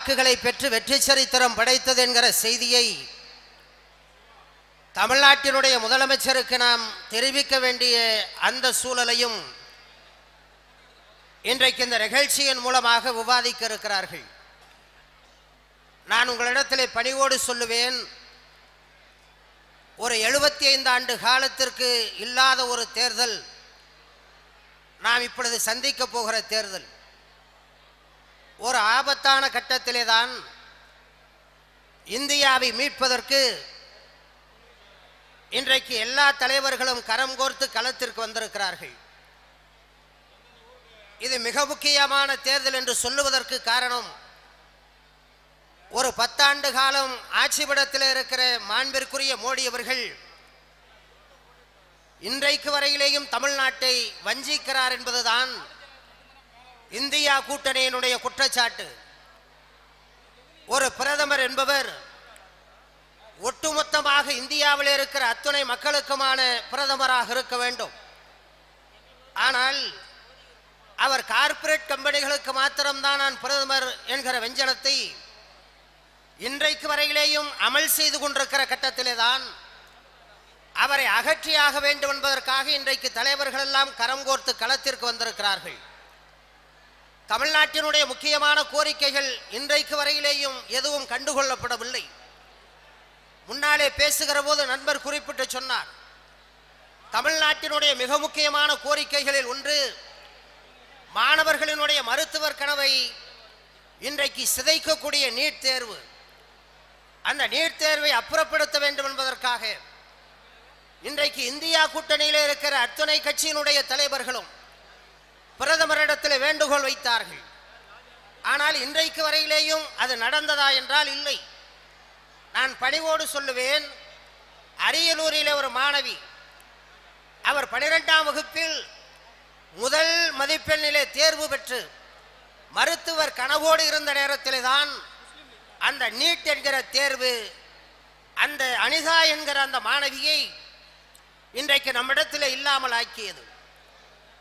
வாக்குகளை பெற்று வெற்றி சரித்திரம் படைத்தது என்கிற செய்தியை தமிழ்நாட்டினுடைய முதலமைச்சருக்கு நாம் தெரிவிக்க வேண்டிய அந்த சூழலையும் இன்றைக்கு இந்த நிகழ்ச்சியின் மூலமாக விவாதிக்க இருக்கிறார்கள். நான் உங்களிடத்திலே பணிவோடு சொல்லுவேன், ஒரு 75 ஆண்டு காலத்திற்கு இல்லாத ஒரு தேர்தல் நாம் இப்பொழுது சந்திக்க போகிற தேர்தல். ஒரு ஆபத்தான கட்டத்திலே தான் இந்தியாவை மீட்பதற்கு இன்றைக்கு எல்லா தலைவர்களும் கரம் கோர்த்து களத்திற்கு வந்திருக்கிறார்கள். இது மிக முக்கியமான தேர்தல் என்று சொல்லுவதற்கு காரணம், ஒரு 10 ஆண்டு காலம் ஆட்சிபடத்தில் இருக்கிற மாண்பிற்குரிய மோடி அவர்கள் இன்றைக்கு வரையிலேயும் தமிழ்நாட்டை வஞ்சிக்கிறார் என்பதுதான் இந்தியா கூட்டணியினுடைய குற்றச்சாட்டு. ஒரு பிரதமர் என்பவர் ஒட்டுமொத்தமாக இந்தியாவில் இருக்கிற அத்துணை மக்களுக்குமான பிரதமராக இருக்க வேண்டும். ஆனால் அவர் கார்ப்பரேட் கம்பெனிகளுக்கு மாத்திரம்தான் நான் பிரதமர் என்கிற வெஞ்சனத்தை இன்றைக்கு வரையிலேயும் அமல் செய்து கொண்டிருக்கிற கட்டத்திலே தான் அவரை அகற்றியாக வேண்டும் என்பதற்காக இன்றைக்கு தலைவர்கள் எல்லாம் கரம் கோர்த்து களத்திற்கு வந்திருக்கிறார்கள். தமிழ்நாட்டினுடைய முக்கியமான கோரிக்கைகள் இன்றைக்கு வரையிலேயும் எதுவும் கண்டுகொள்ளப்படவில்லை. முன்னாலே பேசுகிற போது நண்பர் குறிப்பிட்டு சொன்னார், தமிழ்நாட்டினுடைய மிக முக்கியமான கோரிக்கைகளில் ஒன்று மாணவர்களினுடைய மருத்துவர் கனவை இன்றைக்கு சிதைக்கக்கூடிய நீட் தேர்வு. அந்த நீட் தேர்வை அப்புறப்படுத்த வேண்டும் என்பதற்காக இன்றைக்கு இந்தியா கூட்டணியில் இருக்கிற அத்துணை கட்சியினுடைய தலைவர்களும் பிரதமரிடத்தில் வேண்டுகோள் வைத்தார்கள். ஆனால் இன்றைக்கு வரையிலேயும் அது நடந்ததா என்றால் இல்லை. நான் பணிவோடு சொல்லுவேன், அரியலூரிலே ஒரு மாணவி, அவர் 12ஆம் வகுப்பில் முதல் மதிப்பெண்ணிலே தேர்வு பெற்று மருத்துவர் கனவோடு இருந்த நேரத்திலே தான் அந்த நீட் என்கிற தேர்வு அந்த அனிதா என்கிற அந்த மாணவியை இன்றைக்கு நம்மிடத்தில் இல்லாமல் ஆக்கியது.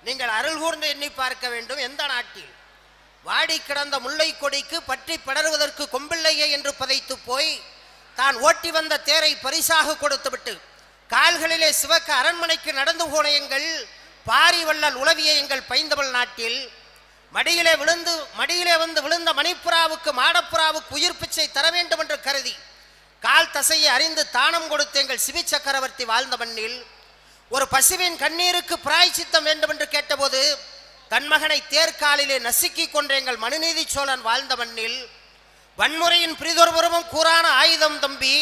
நீங்கள் அருள் கூர்ந்து எண்ணி பார்க்க வேண்டும், எந்த நாட்டில் வாடி கிடந்த முல்லை கொடிக்கு பற்றி படருவதற்கு கொம்பில்லையே என்று பதைத்து போய் தான் ஓட்டி வந்த தேரை பரிசாக கொடுத்துவிட்டு கால்களிலே சிவக்க அரண்மனைக்கு நடந்து போன எங்கள் பாரி வள்ளல் உளவிய எங்கள் பைந்தமிழ் நாட்டில் மடியிலே வந்து விழுந்த மணிப்புறாவுக்கு மாடப்புறாவுக்கு உயிர் பிச்சை தர வேண்டும் என்று கருதி கால் தசையை அறிந்து தானம் கொடுத்து எங்கள் சிவி சக்கரவர்த்தி வாழ்ந்த மண்ணில் ஒரு பசுவின் கண்ணீருக்கு பிராய்ச்சித்தம் வேண்டும் என்று கேட்டபோது தன் மகனை தேர்காலிலே நசுக்கி கொன்ற எங்கள் மனுநீதி சோழன் வாழ்ந்த மண்ணில் வன்முறையின் பிரிதொருபுறமும் கூறான ஆயுதம் தம்பி,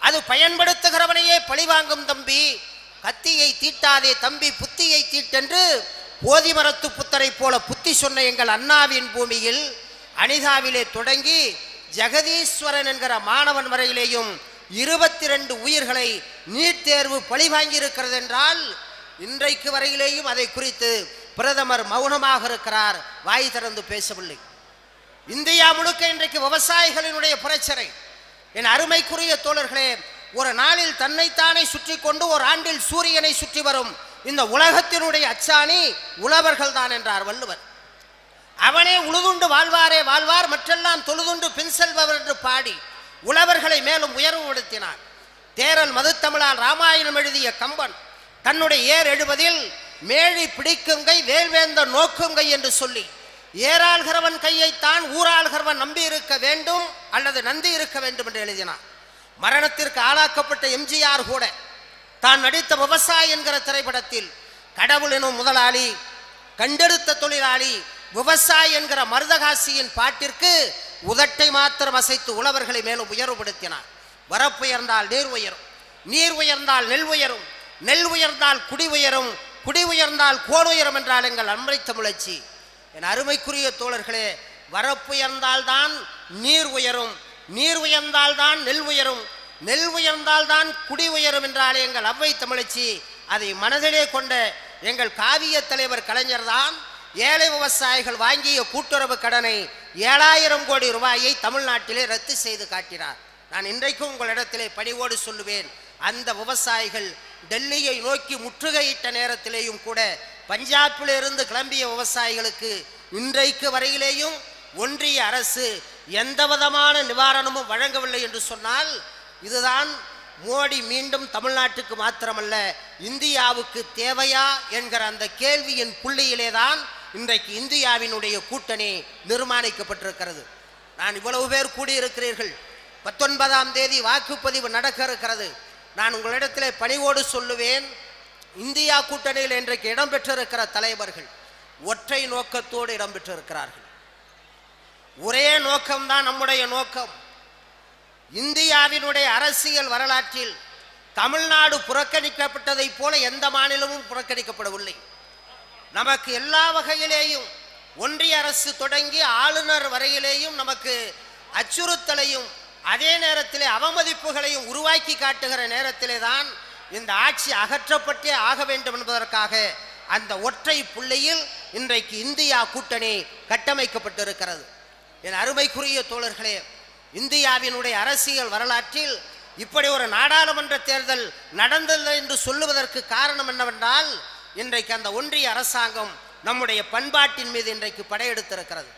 அது பயன்படுத்துகிறவனையே பழிவாங்கும் தம்பி, கத்தியை தீட்டாதே தம்பி புத்தியை தீட்டென்று போதி மரத்து புத்தரை போல புத்தி சொன்ன எங்கள் அண்ணாவின் பூமியில் அனிதாவிலே தொடங்கி ஜெகதீஸ்வரன் என்கிற மாணவன் வரையிலேயும் 22 உயிர்களை நீட் தேர்வு பழிவாங்கி இருக்கிறது என்றால் இன்றைக்கு வரையிலேயும் அதை குறித்து பிரதமர் மௌனமாக இருக்கிறார், வாய் திறந்து பேசவில்லை. இந்தியா முழுக்க இன்றைக்கு விவசாயிகளினுடைய பிரச்சனை. என் அருமைக்குரிய தோழர்களே, ஒரு நாளில் தன்னைத்தானே சுற்றி கொண்டு ஒரு ஆண்டில் சூரியனை சுற்றி வரும் இந்த உலகத்தினுடைய அச்சாணி உழவர்கள் தான் என்றார் வள்ளுவர். அவனே உழுதுண்டு வாழ்வாரே வாழ்வார், மற்றெல்லாம் தொழுதுண்டு பின் செல்பவர் என்று பாடி உழவர்களை மேலும் உயர்வுபடுத்தினார். தேரல் மதுத்தமிழால் ராமாயணம் எழுதிய கம்பன் தன்னுடைய ஏர் எழுவதில் மேழி பிடிக்குங்கை வேல்வேந்த நோக்குங்கை என்று சொல்லி ஏறாள்கிறவன் கையைத்தான் ஊராள்கிறவன் நம்பி இருக்க வேண்டும் அல்லது நந்தி இருக்க வேண்டும் என்று எழுதினார். மரணத்திற்கு ஆளாக்கப்பட்ட எம்ஜிஆர் கூட தான் நடித்த விவசாயி என்கிற திரைப்படத்தில் கடவுள் எனும் முதலாளி, கண்டெடுத்த தொழிலாளி, விவசாயி என்கிற மருதகாசியின் பாட்டிற்கு உதட்டை மாத்திரம் அசைத்து உழவர்களை மேலும் உயர்வுபடுத்தினார். வரப்புயர்ந்தால் நீர் உயரும், நீர் உயர்ந்தால் நெல் உயரும், நெல் உயர்ந்தால் குடி உயரும், குடி உயர்ந்தால் கோல் உயரும் என்றால் எங்கள் அன்றை தமிழச்சி. என் அருமைக்குரிய தோழர்களே, வரப்புயர்ந்தால்தான் நீர் உயரும், நீர் உயர்ந்தால்தான் நெல் உயரும், நெல் உயர்ந்தால்தான் குடி உயரும் என்றாலே எங்கள் அவ்வை தமிழச்சி. அதை மனதிலே கொண்ட எங்கள் காவிய தலைவர் கலைஞர் தான் ஏழை விவசாயிகள் வாங்கிய கூட்டுறவு கடனை 7000 கோடி ரூபாயை தமிழ்நாட்டிலே ரத்து செய்து காட்டினார். நான் இன்றைக்கும் உங்களிடத்திலே பணிவோடு சொல்லுவேன், அந்த விவசாயிகள் டெல்லியை நோக்கி முற்றுகையிட்ட நேரத்திலேயும் கூட பஞ்சாபிலிருந்து கிளம்பிய விவசாயிகளுக்கு இன்றைக்கு வரையிலேயும் ஒன்றிய அரசு எந்த விதமான நிவாரணமும் வழங்கவில்லை என்று சொன்னால் இதுதான் மோடி மீண்டும் தமிழ்நாட்டுக்கு மாத்திரமல்ல இந்தியாவுக்கு தேவையா என்கிற அந்த கேள்வியின் புள்ளியிலே தான் இன்றைக்கு இந்தியாவினுடைய கூட்டணி நிர்மாணிக்கப்பட்டிருக்கிறது. நான் இவ்வளவு பேர் கூடியிருக்கிறீர்கள். 19ஆம் தேதி வாக்குப்பதிவு நடக்க இருக்கிறது. நான் உங்களிடத்திலே பணிவோடு சொல்லுவேன், இந்தியா கூட்டணியில் இன்றைக்கு இடம்பெற்றிருக்கிற தலைவர்கள் ஒற்றை நோக்கத்தோடு இடம்பெற்றிருக்கிறார்கள். ஒரே நோக்கம்தான் நம்முடைய நோக்கம். இந்தியாவினுடைய அரசியல் வரலாற்றில் தமிழ்நாடு புறக்கணிக்கப்பட்டதைப் போல எந்த மாநிலமும் புறக்கணிக்கப்படவில்லை. நமக்கு எல்லா வகையிலேயும் ஒன்றிய அரசு தொடங்கி ஆளுநர் வரையிலேயும் நமக்கு அச்சுறுத்தலையும் அதே நேரத்திலே அவமதிப்புகளையும் உருவாக்கி காட்டுகிற நேரத்திலே தான் இந்த ஆட்சி அகற்றப்பட்டே ஆக வேண்டும் என்பதற்காக அந்த ஒற்றை புள்ளியில் இன்றைக்கு இந்தியா கூட்டணி கட்டமைக்கப்பட்டிருக்கிறது. என் அருமைக்குரிய தோழர்களே, இந்தியாவினுடைய அரசியல் வரலாற்றில் இப்படி ஒரு நாடாளுமன்ற தேர்தல் நடந்தது என்று சொல்லுவதற்கு காரணம் என்னவென்றால் இன்றைக்கு அந்த ஒன்றிய அரசாங்கம் நம்முடைய பண்பாட்டின் மீது இன்றைக்கு படையெடுத்திருக்கிறது.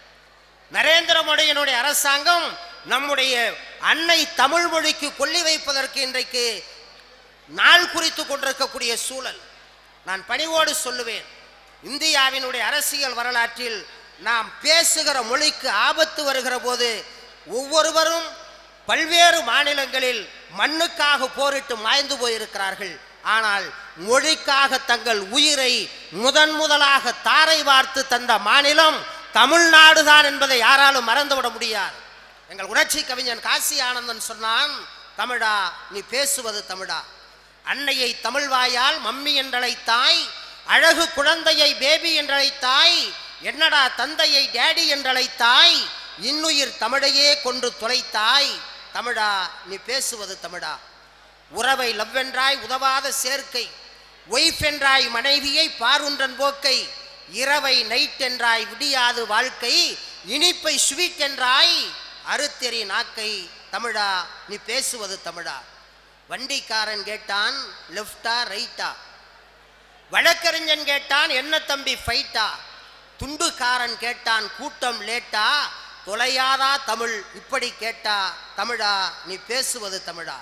நரேந்திர மோடியினுடைய அரசாங்கம் நம்முடைய அன்னை தமிழ் மொழிக்கு கொல்லி வைப்பதற்கு இன்றைக்கு நாள் குறித்து கொண்டிருக்கக்கூடிய சூழல். நான் பணிவோடு சொல்லுவேன், இந்தியாவினுடைய அரசியல் வரலாற்றில் நாம் பேசுகிற மொழிக்கு ஆபத்து வருகிற போது ஒவ்வொருவரும் பல்வேறு மாநிலங்களில் மண்ணுக்காக போரிட்டு மாய்ந்து போயிருக்கிறார்கள். ஆனால் மொழிக்காக தங்கள் உயிரை முதலாக தாரை வார்த்து தந்த மாநிலம் தமிழ்நாடு தான் என்பதை யாராலும் மறந்துவிட முடியாது. எங்கள் உணர்ச்சி கவிஞன் காசி ஆனந்தன் சொன்னான், தமிழா நீ பேசுவது தமிழா, அன்னையை தமிழ் வாயால் மம்மி என்றழைத்தாய், அழகு குழந்தையை பேபி என்றழைத்தாய், என்னடா தந்தையை டேடி என்றழைத்தாய், இன்னுயிர் தமிழையே கொண்டு தொலைத்தாய், தமிழா நீ பேசுவது தமிழா. உறவை லவ் என்றாய் உதவாத சேர்க்கை, ஒய்ஃப் என்றாய் மனைவியை பாருன்றன் போக்கை, இரவை நைட் என்றாய் விடியாது வாழ்க்கை, இனிப்பை ஸ்வீட் என்றாய் அறுத்தெறி நாக்கை, தமிழா நீ பேசுவது தமிழா. வண்டிக்காரன் கேட்டான் லெஃப்டா ரைட்டா, வழக்கறிஞன் கேட்டான் என்ன தம்பி ஃபைட்டா, துண்டுக்காரன் கேட்டான் கூட்டம் லேட்டா, தொலையாதா தமிழ் இப்படி கேட்டா, தமிழா நீ பேசுவது தமிழா.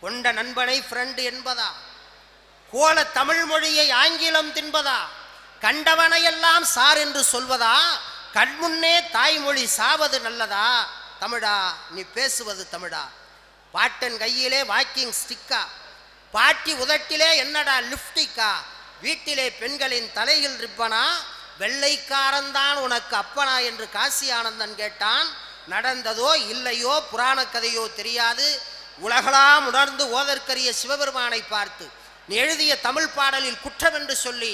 கொண்ட நண்பனை ஃப்ரெண்டு என்பதா, கோல தமிழ் மொழியை ஆங்கிலம் தின்பதா, கண்டவனையெல்லாம் சார் என்று சொல்வதா, கண்முன்னே தாய்மொழி சாவது நல்லதா, தமிழா நீ பேசுவது தமிழா. பாட்டன் கையிலே வாக்கிங் ஸ்டிக்கா, பாட்டி உதட்டிலே என்னடா லிப்டிக்கா, வீட்டிலே பெண்களின் தலையில் ரிப்பனா, வெள்ளைக்காரன்தான் உனக்கு அப்பனா என்று காசி ஆனந்தன் கேட்டான். நடந்ததோ இல்லையோ புராண கதையோ தெரியாது, உலகளாம் உணர்ந்து ஓதற்கரிய சிவபெருமானை பார்த்து நீ எழுதிய தமிழ் பாடலில் குற்றம் என்று சொல்லி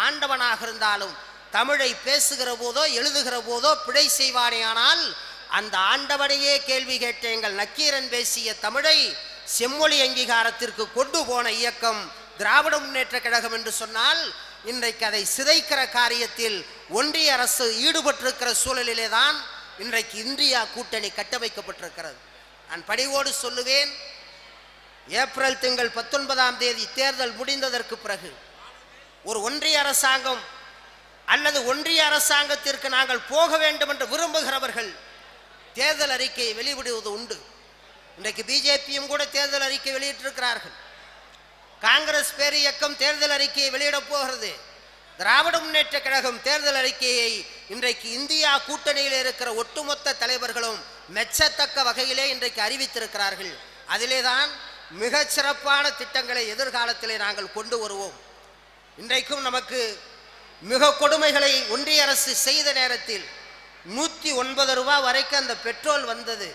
ஆண்டவனாக இருந்தாலும் தமிழை பேசுகிற போதோ எழுதுகிற போதோ பிழை செய்வானே, ஆனால் அந்த ஆண்டவனையே கேள்வி கேட்ட எங்கள் நக்கீரன் பேசிய தமிழை செம்மொழி அங்கீகாரத்திற்கு கொண்டு போன இயக்கம் திராவிட முன்னேற்ற கழகம் என்று சொன்னால் இன்றைக்கு அதை சிதைக்கிற காரியத்தில் ஒன்றிய அரசு ஈடுபட்டிருக்கிற சூழலிலே தான் இன்றைக்கு இந்தியா கூட்டணி கட்டமைக்கப்பட்டிருக்கிறது. நான் பணிவோடு சொல்லுவேன், ஏப்ரல் திங்கள் 19ஆம் தேதி தேர்தல் முடிந்ததற்கு பிறகு ஒரு ஒன்றிய அரசாங்கம் அல்லது ஒன்றிய அரசாங்கத்திற்கு நாங்கள் போக வேண்டும் என்று விரும்புகிறவர்கள் தேர்தல் அறிக்கையை வெளியிடுவது உண்டு. இன்றைக்கு பிஜேபியும் கூட தேர்தல் அறிக்கை வெளியிட்டிருக்கிறார்கள். காங்கிரஸ் பேர் இயக்கம் தேர்தல் அறிக்கையை வெளியிடப் போகிறது. திராவிட முன்னேற்ற கழகம் தேர்தல் அறிக்கையை இன்றைக்கு இந்தியா கூட்டணியில் இருக்கிற ஒட்டுமொத்த தலைவர்களும் மெச்சத்தக்க வகையிலே இன்றைக்கு அறிவித்திருக்கிறார்கள். அதிலே தான் மிகச்சிறப்பான திட்டங்களை எதிர்காலத்திலே நாங்கள் கொண்டு வருவோம். இன்றைக்கும் நமக்கு மிக கொடுமைகளை ஒன்றிய அரசு செய்த நேரத்தில் 109 ரூபாய் வரைக்கும் அந்த பெட்ரோல் வந்தது.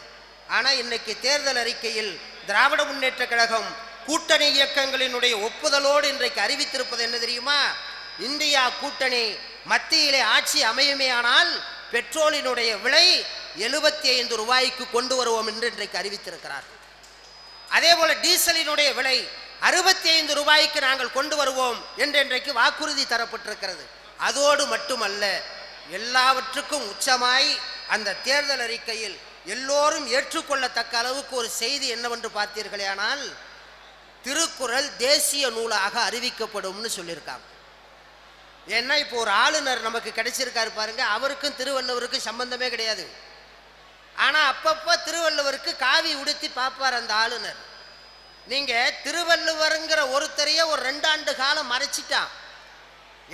ஆனால் இன்னைக்கு தேர்தல் அறிக்கையில் திராவிட முன்னேற்ற கழகம் கூட்டணி இயக்கங்களினுடைய ஒப்புதலோடு இன்றைக்கு அறிவித்திருப்பது என்ன தெரியுமா? இந்தியா கூட்டணி மத்தியிலே ஆட்சி அமையுமே ஆனால் பெட்ரோலினுடைய விலை 75 ரூபாய்க்கு கொண்டு வருவோம் என்று இன்றைக்கு அறிவித்திருக்கிறார். அதே போல டீசலினுடைய விலை 65 ரூபாய்க்கு நாங்கள் கொண்டு வருவோம் என்று இன்றைக்கு வாக்குறுதி தரப்பட்டிருக்கிறது. அதோடு மட்டுமல்ல, எல்லாவற்றுக்கும் உச்சமாய் அந்த தேர்தல் அறிக்கையில் எல்லோரும் ஏற்றுக்கொள்ளத்தக்க அளவுக்கு ஒரு செய்தி என்னவென்று பார்த்தீர்களே ஆனால், திருக்குறள் தேசிய நூலாக அறிவிக்கப்படும்னு சொல்லியிருக்காங்க. ஏன்னா இப்போ ஒரு ஆளுநர் நமக்கு கிடைச்சிருக்காரு பாருங்க, அவருக்கும் திருவள்ளுவருக்கும் சம்பந்தமே கிடையாது. ஆனா அப்பப்ப திருவள்ளுவருக்கு காவி உடுத்தி பார்ப்பார் அந்த ஆளுநர். நீங்க திருவள்ளுவருங்கிற ஒருத்தரையே ஒரு 2 ஆண்டு காலம் மறைச்சிட்டான்.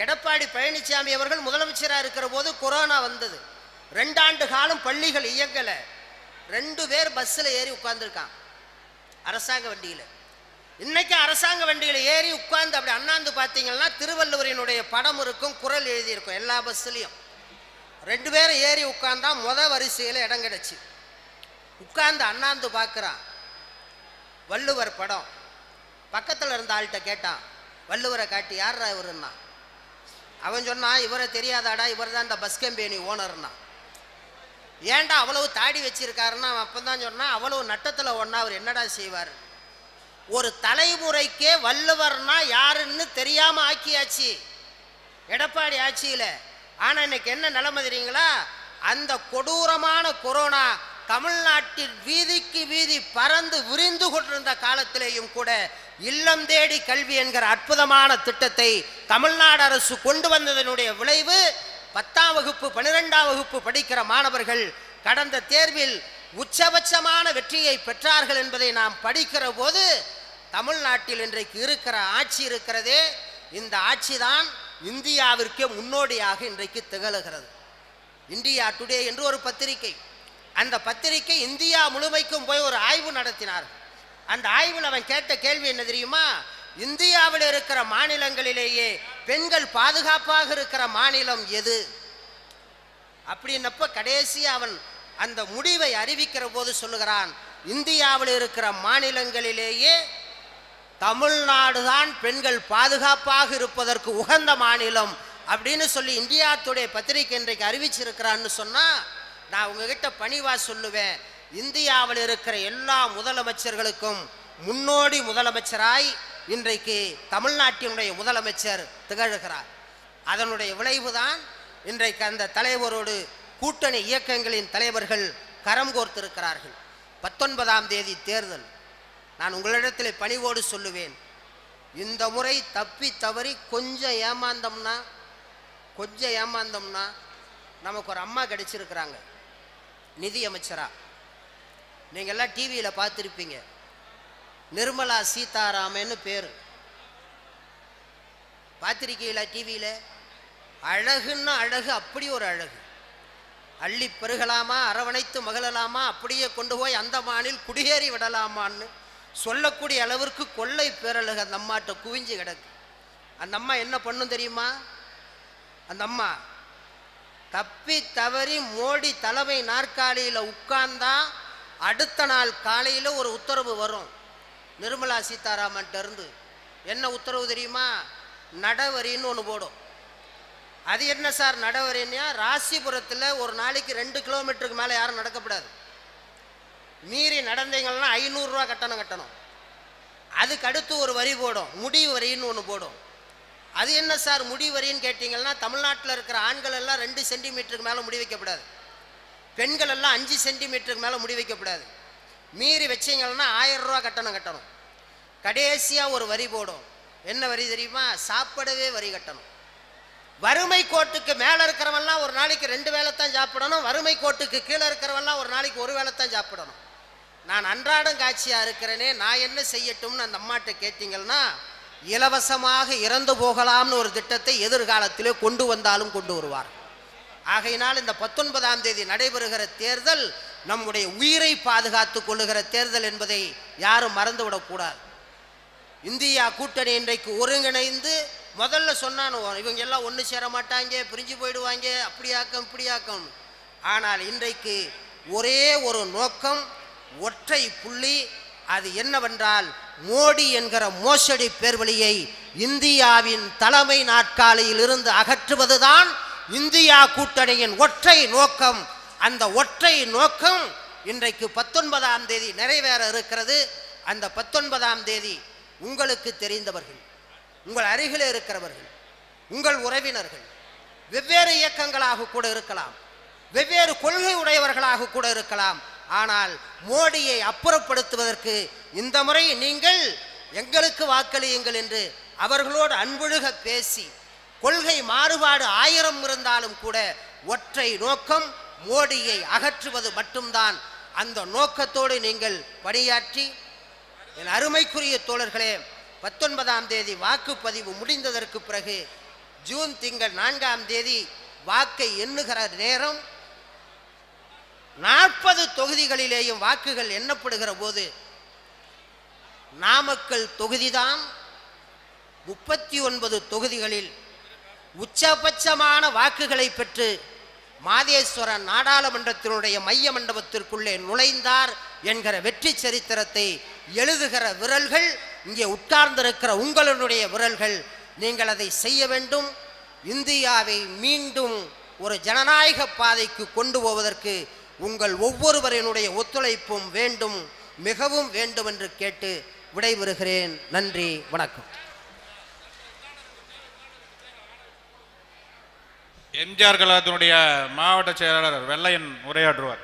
எடப்பாடி பழனிசாமி அவர்கள் முதலமைச்சராக இருக்கிற போது கொரோனா வந்தது. 2 ஆண்டு காலம் பள்ளிகள் இயங்கல. 2 பேர் பஸ்ஸில் ஏறி உட்கார்ந்துருக்கான் அரசாங்க வண்டியில். இன்னைக்கு அரசாங்க வண்டியில் ஏறி உட்கார்ந்து அப்படி அண்ணாந்து பார்த்தீங்கன்னா திருவள்ளுவரினுடைய படம் இருக்கும், குறள் எழுதியிருக்கும் எல்லா பஸ்ஸுலையும். 2 பேரும் ஏறி உட்கார்ந்தா வரிசையில் இடம் கிடைச்சி உட்கார்ந்து அண்ணாந்து பார்க்குறான். வள்ளுவர் படம் பக்கத்தில் இருந்த ஆள்கிட்ட கேட்டான், வள்ளுவரை காட்டி யாரா இவருன்னா. அவன் சொன்னான், இவரை தெரியாதாடா, இவர் தான் இந்த பஸ் கம்பெனி ஓனர்னா. ஏன்டா அவ்வளவு தாடி வச்சிருக்காருன்னா அவன் அப்போ தான் சொன்னான், அவ்வளவு நட்டத்தில் ஒன்றா அவர் என்னடா செய்வார். ஒரு தலைமுறைக்கே வள்ளுவர்னா யாருன்னு தெரியாமல் ஆக்கியாச்சு எடப்பாடி ஆட்சியில். ஆனால் இன்னைக்கு என்ன நிலைமை தெரியுங்களா, அந்த கொடூரமான கொரோனா தமிழ்நாட்டில் வீதிக்கு வீதி பறந்து விரிந்து கொண்டிருந்த காலத்திலேயும் கூட இல்லம் தேடி கல்வி என்கிற அற்புதமான திட்டத்தை தமிழ்நாடு அரசு கொண்டு வந்ததனுடைய விளைவு 10ஆம் வகுப்பு 12ஆம் வகுப்பு படிக்கிற மாணவர்கள் கடந்த தேர்வில் உச்சபட்சமான வெற்றியை பெற்றார்கள் என்பதை நாம் படிக்கிற போது தமிழ்நாட்டில் இன்றைக்கு இருக்கிற ஆட்சி இருக்கிறதே, இந்த ஆட்சி தான் இந்தியாவிற்கே முன்னோடியாக இன்றைக்கு திகழ்கிறது. இந்தியா டுடே என்று ஒரு பத்திரிகை, அந்த பத்திரிகை இந்தியா முழுமைக்கும் போய் ஒரு ஆய்வு நடத்தினார். அந்த ஆய்வில் அவன் கேட்ட கேள்வி என்ன தெரியுமா, இந்தியாவில் இருக்கிற மாநிலங்களிலேயே பெண்கள் பாதுகாப்பாக இருக்கிற மாநிலம் எது அப்படின்னப்ப கடைசி அவன் அந்த முடிவை அறிவிக்கிற போது சொல்லுகிறான், இந்தியாவில் இருக்கிற மாநிலங்களிலேயே தமிழ்நாடு தான் பெண்கள் பாதுகாப்பாக இருப்பதற்கு உகந்த மாநிலம் அப்படின்னு சொல்லி இந்தியா டுடே பத்திரிகை இன்றைக்கு அறிவிச்சிருக்கிறான்னு சொன்னா நான் உங்ககிட்ட பணிவா சொல்லுவேன், இந்தியாவில் இருக்கிற எல்லா முதலமைச்சர்களுக்கும் முன்னோடி முதலமைச்சராய் இன்றைக்கு தமிழ்நாட்டினுடைய முதலமைச்சர் திகழ்கிறார். அதனுடைய விளைவுதான் இன்றைக்கு அந்த தலைவரோடு கூட்டணி இயக்கங்களின் தலைவர்கள் கரம் கோர்த்திருக்கிறார்கள். 19ஆம் தேதி தேர்தல். நான் உங்களிடத்தில் பணிவோடு சொல்லுவேன், இந்த முறை தப்பி தவறி கொஞ்சம் ஏமாந்தோம்னா நமக்கு ஒரு அம்மா கிடைச்சிருக்கிறாங்க நிதி அமைச்சரா. நீங்க எல்லாம் டிவியில் பார்த்துருப்பீங்க, நிர்மலா சீதாராமன் பேரு. பார்த்திருக்கீங்களா டிவியில்? அழகுன்னா அழகு, அப்படி ஒரு அழகு. அள்ளி பெருகலாமா, அரவணைத்து மகிழலாமா, அப்படியே கொண்டு போய் அந்த மானில் குடியேறி விடலாமான்னு சொல்லக்கூடிய அளவிற்கு கொள்ளை பேரழகு அந்த அம்மாட்ட குவிஞ்சு கிடக்கு. அந்த அம்மா என்ன பண்ணும் தெரியுமா, அந்த அம்மா தப்பி தவறி மோடி தலைமை நாற்காலியில் உட்கார்ந்தா அடுத்த நாள் காலையில் ஒரு உத்தரவு வரும் நிர்மலா சீதாராமன் இருந்து. என்ன உத்தரவு தெரியுமா, நடவரின்னு ஒன்று போடும். அது என்ன சார் நடவரின்னா, ராசிபுரத்தில் ஒரு நாளைக்கு 2 கிலோமீட்டருக்கு மேலே யாரும் நடக்கப்படாது. மீறி நடந்தீங்கன்னா 500 ரூபா கட்டணும். அதுக்கு அடுத்து ஒரு வரி போடும், முடி வரின்னு ஒன்று போடும். அது என்ன சார் முடி வரின்னு கேட்டிங்கன்னா, தமிழ்நாட்டில் இருக்கிற ஆண்கள் எல்லாம் 2 சென்டிமீட்டருக்கு மேலே முடி வைக்கப்படாது, பெண்கள் எல்லாம் 5 சென்டிமீட்டருக்கு மேலே முடி வைக்கப்படாது. மீறி வச்சிங்கன்னா 1000 ரூபா கட்டணும். கடைசியாக ஒரு வரி போடும். என்ன வரி தெரியுமா, சாப்பிடவே வரி கட்டணும். வறுமை கோட்டுக்கு மேலே இருக்கிறவெல்லாம் ஒரு நாளைக்கு 2 வேளை தான் சாப்பிடணும், வறுமை கோட்டுக்கு கீழே இருக்கிறவெல்லாம் ஒரு நாளைக்கு 1 வேளை தான் சாப்பிடணும். நான் அன்றாடம் காட்சியாக இருக்கிறேனே, நான் என்ன செய்யட்டும்னு அந்த அம்மாட்ட கேட்டிங்கன்னா, இலவசமாக இறந்து போகலாம்னு ஒரு திட்டத்தை எதிர்காலத்திலே கொண்டு வந்தாலும் கொண்டு வருவார். ஆகையினால் இந்த 19ஆம் தேதி நடைபெறுகிற தேர்தல் நம்முடைய உயிரை பாதுகாத்து கொள்ளுகிற தேர்தல் என்பதை யாரும் மறந்துவிடக்கூடாது. இந்தியா கூட்டணி இன்றைக்கு ஒருங்கிணைந்து முதல்ல சொன்னானோ இவங்க எல்லாம் ஒன்று சேர மாட்டாங்க, பிரிஞ்சு போயிடுவாங்க, அப்படியாக்கம் இப்படியாக்கம். ஆனால் இன்றைக்கு ஒரே ஒரு நோக்கம், ஒற்றை புள்ளி. அது என்னவென்றால், மோடி என்கிற மோசடி பேர்வழியை இந்தியாவின் தலைமை நாற்காலியில் இருந்து அகற்றுவதுதான் இந்தியா கூட்டணியின் ஒற்றை நோக்கம். அந்த ஒற்றை நோக்கம் இன்றைக்கு 19ஆம் தேதி நிறைவேற இருக்கிறது. அந்த 19ஆம் தேதி உங்களுக்கு தெரிந்தவர்கள், உங்கள் அருகிலே இருக்கிறவர்கள், உங்கள் உறவினர்கள், வெவ்வேறு இயக்கங்களாக கூட இருக்கலாம், வெவ்வேறு கொள்கை உடையவர்களாக கூட இருக்கலாம். ஆனால் மோடியை அப்புறப்படுத்துவதற்கு இந்த முறை நீங்கள் எங்களுக்கு வாக்களியுங்கள் என்று அவர்களோடு அன்பொழுக பேசி, கொள்கை மாறுபாடு 1000 இருந்தாலும் கூட ஒற்றை நோக்கம் மோடியை அகற்றுவது மட்டும்தான். அந்த நோக்கத்தோடு நீங்கள் பணியாற்றி, என் அருமைக்குரிய தோழர்களே, 19ஆம் தேதி வாக்குப்பதிவு முடிந்ததற்கு பிறகு ஜூன் திங்கள் 4ஆம் தேதி வாக்கை எண்ணுகிற நேரம் 40 தொகுதிகளிலேயும் வாக்குகள் எண்ணப்படுகிற போது நாமக்கல் தொகுதிதான் 39 தொகுதிகளில் உச்சபட்சமான வாக்குகளை பெற்று மாதேஸ்வரன் நாடாளுமன்றத்தினுடைய மைய மண்டபத்திற்குள்ளே நுழைந்தார் என்கிற வெற்றி சரித்திரத்தை எழுதுகிற விரல்கள் இங்கே உட்கார்ந்திருக்கிற உங்களுடைய விரல்கள். நீங்கள் அதை செய்ய வேண்டும். இந்தியாவை மீண்டும் ஒரு ஜனநாயக பாதைக்கு கொண்டு போவதற்கு உங்கள் ஒவ்வொருவரினுடைய ஒத்துழைப்பும் வேண்டும், மிகவும் வேண்டும் என்று கேட்டு விடைபெறுகிறேன். நன்றி, வணக்கம். எம்ஜிஆர் கழகத்தினுடைய மாவட்ட செயலாளர் வெள்ளையன் உரையாற்றுவார்.